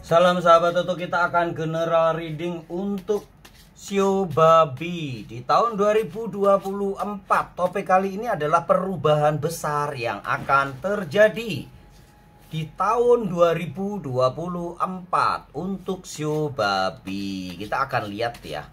Salam sahabat Toto, kita akan general reading untuk Shio Babi di tahun 2024. Topik kali ini adalah perubahan besar yang akan terjadi di tahun 2024 untuk Shio Babi. Kita akan lihat ya,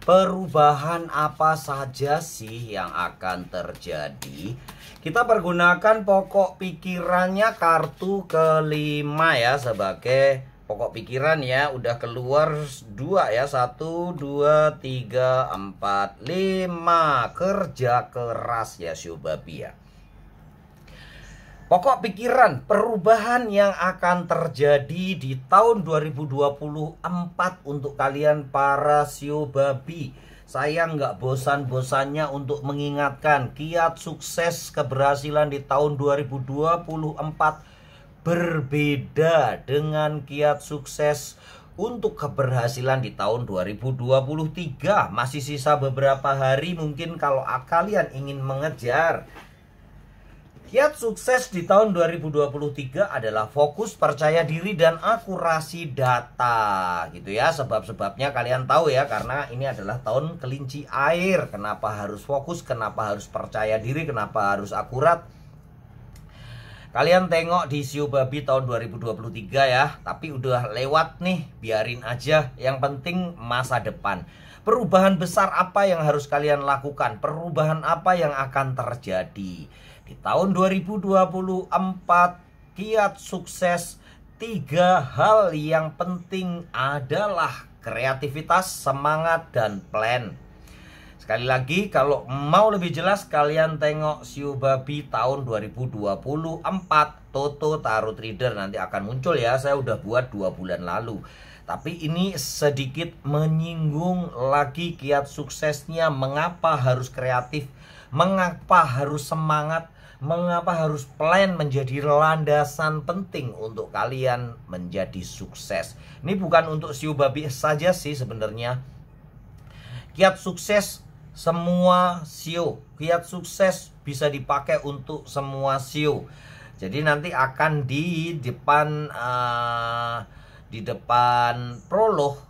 perubahan apa saja sih yang akan terjadi. Kita pergunakan pokok pikirannya kartu kelima ya sebagai pokok pikiran ya. Udah keluar 2 ya, 1, 2, 3, 4, 5. Kerja keras ya Shio Babi ya. Pokok pikiran perubahan yang akan terjadi di tahun 2024 untuk kalian para Shio Babi. Saya nggak bosan-bosannya untuk mengingatkan, kiat sukses keberhasilan di tahun 2024 berbeda dengan kiat sukses untuk keberhasilan di tahun 2023. Masih sisa beberapa hari, mungkin kalau kalian ingin mengejar kiat sukses di tahun 2023 adalah fokus, percaya diri, dan akurasi data gitu ya. Sebab-sebabnya kalian tahu ya, karena ini adalah tahun kelinci air. Kenapa harus fokus, kenapa harus percaya diri, kenapa harus akurat. Kalian tengok di Shio Babi tahun 2023 ya, tapi udah lewat nih, biarin aja. Yang penting masa depan. Perubahan besar apa yang harus kalian lakukan? Perubahan apa yang akan terjadi? Di tahun 2024, kiat sukses 3 hal yang penting adalah kreativitas, semangat, dan plan. Sekali lagi, kalau mau lebih jelas, kalian tengok Shio Babi tahun 2024 Toto Tarot Reader, nanti akan muncul ya. Saya udah buat 2 bulan lalu. Tapi ini sedikit menyinggung lagi kiat suksesnya. Mengapa harus kreatif, mengapa harus semangat, mengapa harus plan menjadi landasan penting untuk kalian menjadi sukses. Ini bukan untuk Shio Babi saja sih sebenarnya. Kiat sukses semua Shio, kiat sukses bisa dipakai untuk semua Shio. Jadi nanti akan di depan prolog,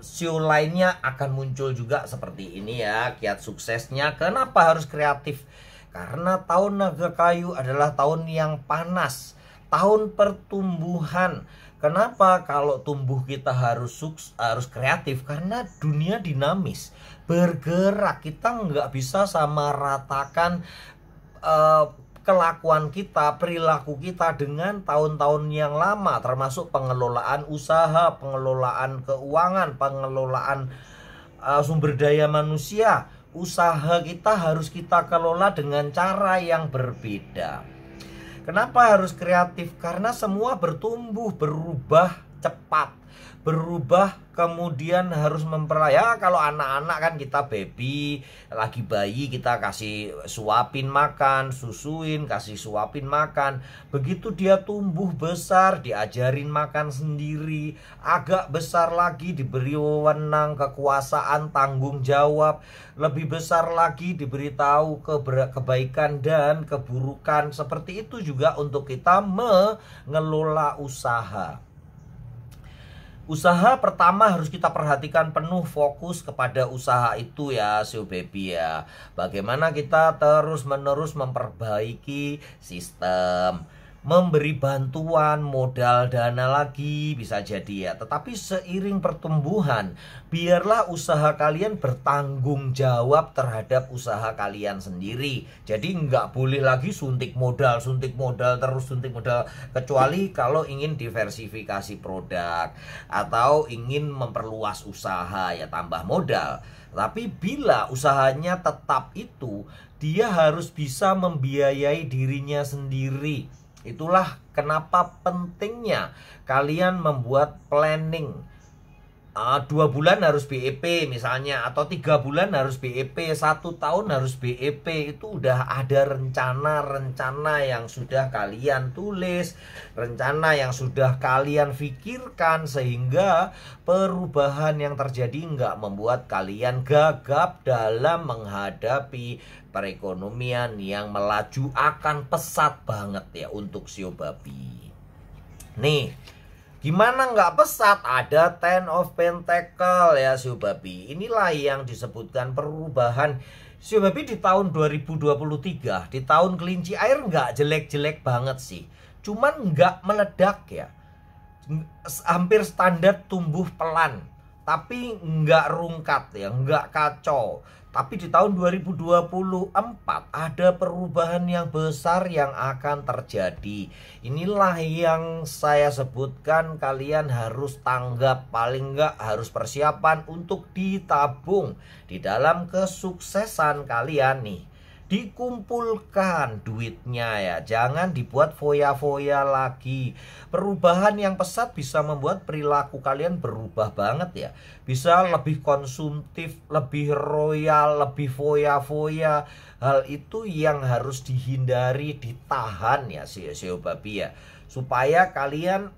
Shio lainnya akan muncul juga seperti ini ya, kiat suksesnya. Kenapa harus kreatif? Karena tahun naga kayu adalah tahun yang panas, tahun pertumbuhan. Kenapa kalau tumbuh kita harus kreatif? Karena dunia dinamis, bergerak. Kita nggak bisa sama ratakan kelakuan kita, perilaku kita dengan tahun-tahun yang lama, termasuk pengelolaan usaha, pengelolaan keuangan, pengelolaan sumber daya manusia. Usaha kita harus kita kelola dengan cara yang berbeda. Kenapa harus kreatif? Karena semua bertumbuh, berubah cepat, berubah, kemudian harus ya, kalau anak-anak kan kita baby, lagi bayi kita kasih suapin makan, susuin, kasih suapin makan. Begitu dia tumbuh besar, diajarin makan sendiri, agak besar lagi diberi wewenang, kekuasaan, tanggung jawab, lebih besar lagi diberitahu kebaikan dan keburukan. Seperti itu juga untuk kita mengelola usaha. Usaha pertama harus kita perhatikan penuh, fokus kepada usaha itu ya Shio Babi ya. Bagaimana kita terus-menerus memperbaiki sistem, memberi bantuan, modal, dana lagi bisa jadi ya. Tetapi seiring pertumbuhan, biarlah usaha kalian bertanggung jawab terhadap usaha kalian sendiri. Jadi nggak boleh lagi suntik modal terus suntik modal. Kecuali kalau ingin diversifikasi produk atau ingin memperluas usaha ya, tambah modal. Tapi bila usahanya tetap itu, dia harus bisa membiayai dirinya sendiri. Itulah kenapa pentingnya kalian membuat planning. 2 bulan harus BEP misalnya, atau 3 bulan harus BEP, 1 tahun harus BEP. Itu udah ada rencana yang sudah kalian tulis, rencana yang sudah kalian pikirkan, sehingga perubahan yang terjadi nggak membuat kalian gagap dalam menghadapi perekonomian yang melaju akan pesat banget ya untuk Shio Babi. Nih, Gimana nggak pesat? Ada Ten of Pentacle ya Shio Babi. Inilah yang disebutkan perubahan Shio Babi di tahun 2023. Di tahun kelinci air nggak jelek-jelek banget sih. Cuman nggak meledak ya. Hampir standar, tumbuh pelan. Tapi nggak rungkat ya, nggak kacau. Tapi di tahun 2024 ada perubahan yang besar yang akan terjadi. Inilah yang saya sebutkan, kalian harus tanggap, paling enggak harus persiapan untuk ditabung di dalam kesuksesan kalian nih. Dikumpulkan duitnya ya, jangan dibuat foya-foya lagi. Perubahan yang pesat bisa membuat perilaku kalian berubah banget ya. Bisa lebih konsumtif, lebih royal, lebih foya-foya. Hal itu yang harus dihindari, ditahan ya Shio Babi ya. Supaya kalian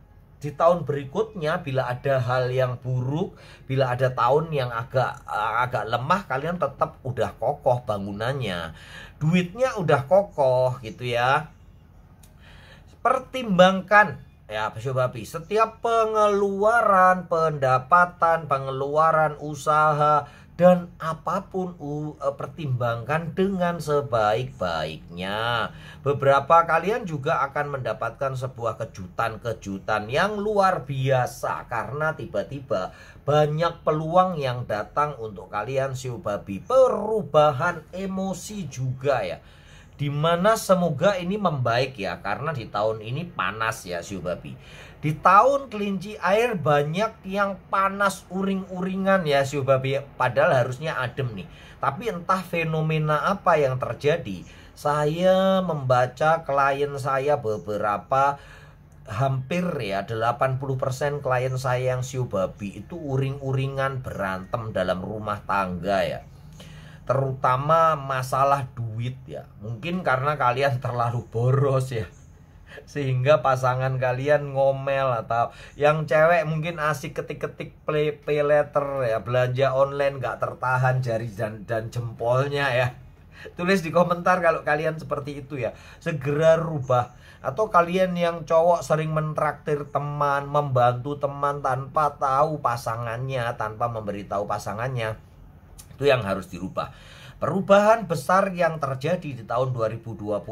di tahun berikutnya bila ada hal yang buruk, bila ada tahun yang agak lemah, kalian tetap udah kokoh bangunannya. Duitnya udah kokoh gitu ya. Pertimbangkan ya Shio Babi, setiap pengeluaran, pendapatan, pengeluaran usaha dan apapun pertimbangkan dengan sebaik-baiknya. Beberapa kalian juga akan mendapatkan sebuah kejutan-kejutan yang luar biasa karena tiba-tiba banyak peluang yang datang untuk kalian Shio Babi. Perubahan emosi juga ya, dimana semoga ini membaik ya, karena di tahun ini panas ya Shio Babi. Di tahun kelinci air banyak yang panas uring-uringan ya Shio Babi. Padahal harusnya adem nih. Tapi entah fenomena apa yang terjadi. Saya membaca klien saya beberapa, hampir ya 80% klien saya yang Shio Babi itu uring-uringan, berantem dalam rumah tangga ya. Terutama masalah duit ya. Mungkin karena kalian terlalu boros ya, sehingga pasangan kalian ngomel. Atau yang cewek mungkin asik ketik-ketik pay letter ya, belanja online gak tertahan jari dan jempolnya ya. Tulis di komentar kalau kalian seperti itu ya, segera rubah. Atau kalian yang cowok sering mentraktir teman, membantu teman tanpa tahu pasangannya, tanpa memberitahu pasangannya, itu yang harus dirubah. Perubahan besar yang terjadi di tahun 2024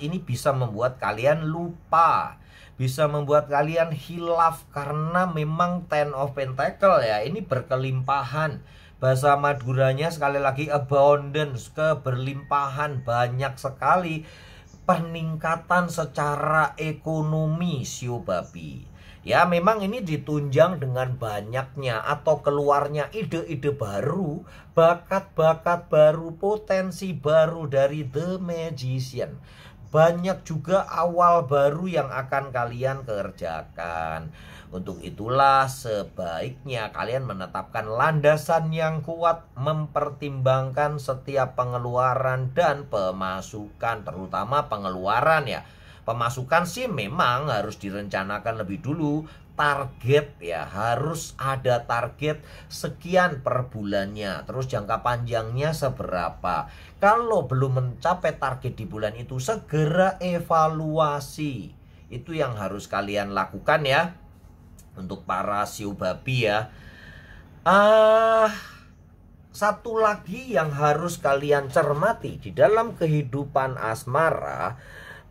ini bisa membuat kalian lupa, bisa membuat kalian hilaf, karena memang Ten of Pentacle ya, ini berkelimpahan. Bahasa Maduranya sekali lagi abundance, keberlimpahan, banyak sekali peningkatan secara ekonomi Shio Babi. Ya memang ini ditunjang dengan banyaknya atau keluarnya ide-ide baru, bakat-bakat baru, potensi baru dari The Magician. Banyak juga awal baru yang akan kalian kerjakan. Untuk itulah sebaiknya kalian menetapkan landasan yang kuat, mempertimbangkan setiap pengeluaran dan pemasukan, terutama pengeluaran ya. Pemasukan sih memang harus direncanakan lebih dulu. Target ya, harus ada target sekian per bulannya. Terus jangka panjangnya seberapa. Kalau belum mencapai target di bulan itu, segera evaluasi. Itu yang harus kalian lakukan ya, untuk para Shio Babi ya. Satu lagi yang harus kalian cermati di dalam kehidupan asmara,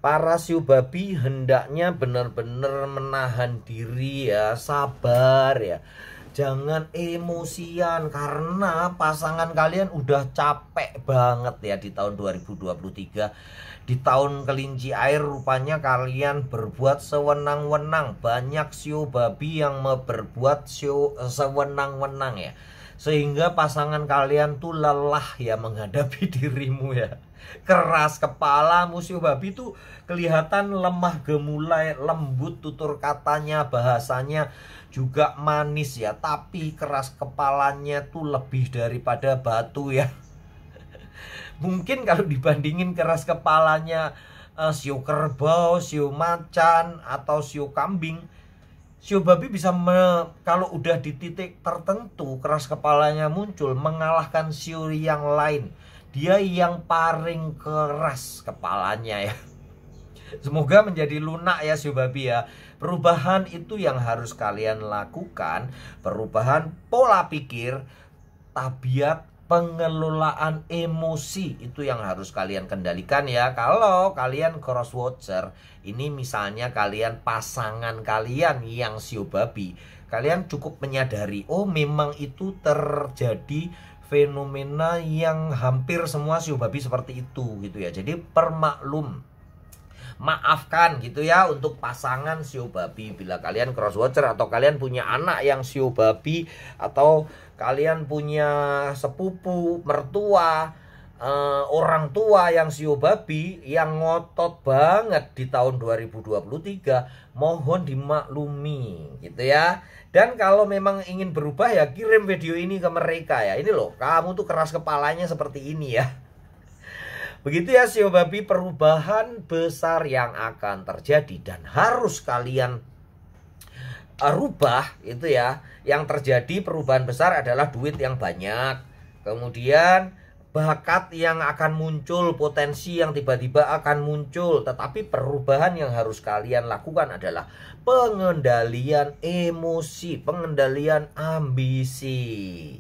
para Shio Babi hendaknya benar-benar menahan diri ya, sabar ya. Jangan emosian, karena pasangan kalian udah capek banget ya di tahun 2023. Di tahun kelinci air rupanya kalian berbuat sewenang-wenang. Banyak Shio Babi yang berbuat sewenang-wenang ya, sehingga pasangan kalian tuh lelah ya menghadapi dirimu ya. Keras kepala, Shio Babi tuh kelihatan lemah gemulai, lembut tutur katanya, bahasanya juga manis ya, tapi keras kepalanya tuh lebih daripada batu ya. Mungkin kalau dibandingin keras kepalanya Shio kerbau, Shio macan, atau Shio kambing, Shio Babi bisa kalau udah di titik tertentu keras kepalanya muncul, mengalahkan Shio yang lain. Dia yang paling keras kepalanya ya. Semoga menjadi lunak ya Sio Babi ya. Perubahan itu yang harus kalian lakukan. Perubahan pola pikir, tabiat, pengelolaan emosi itu yang harus kalian kendalikan ya. Kalau kalian cross watcher, ini misalnya kalian pasangan kalian yang Sio Babi, kalian cukup menyadari, oh memang itu terjadi fenomena yang hampir semua Sio Babi seperti itu gitu ya. Jadi maafkan gitu ya untuk pasangan Sio Babi. Bila kalian cross watcher atau kalian punya anak yang Sio Babi, atau kalian punya sepupu, mertua, orang tua yang Sio Babi yang ngotot banget di tahun 2023, mohon dimaklumi gitu ya. Dan kalau memang ingin berubah ya kirim video ini ke mereka ya. Ini loh, kamu tuh keras kepalanya seperti ini ya. Begitu ya Sio Babi, perubahan besar yang akan terjadi dan harus kalian rubah itu ya. Yang terjadi perubahan besar adalah duit yang banyak, kemudian bakat yang akan muncul, potensi yang tiba-tiba akan muncul. Tetapi perubahan yang harus kalian lakukan adalah pengendalian emosi, pengendalian ambisi.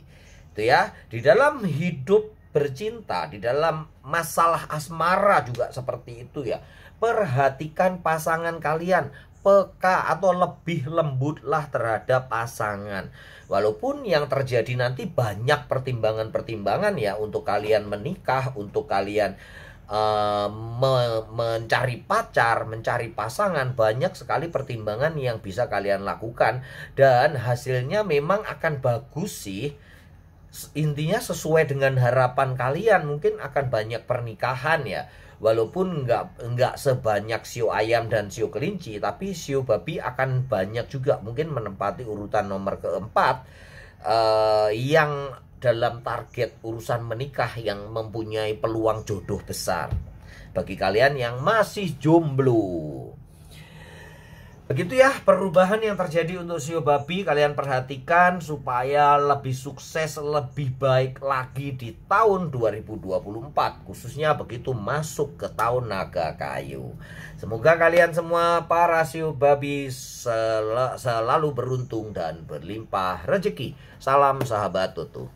Itu ya, di dalam hidup bercinta, di dalam masalah asmara juga seperti itu ya. Perhatikan pasangan kalian, peka atau lebih lembutlah terhadap pasangan. Walaupun yang terjadi nanti banyak pertimbangan-pertimbangan ya untuk kalian menikah, untuk kalian mencari pacar, mencari pasangan, banyak sekali pertimbangan yang bisa kalian lakukan dan hasilnya memang akan bagus sih. Intinya sesuai dengan harapan kalian, mungkin akan banyak pernikahan ya. Walaupun nggak sebanyak Sio Ayam dan Sio Kelinci, tapi Sio Babi akan banyak juga mungkin menempati urutan nomor keempat yang dalam target urusan menikah, yang mempunyai peluang jodoh besar bagi kalian yang masih jomblo. Begitu ya perubahan yang terjadi untuk Sio Babi. Kalian perhatikan supaya lebih sukses, lebih baik lagi di tahun 2024, khususnya begitu masuk ke tahun naga kayu. Semoga kalian semua para Sio Babi selalu beruntung dan berlimpah rezeki. Salam sahabat Tutu.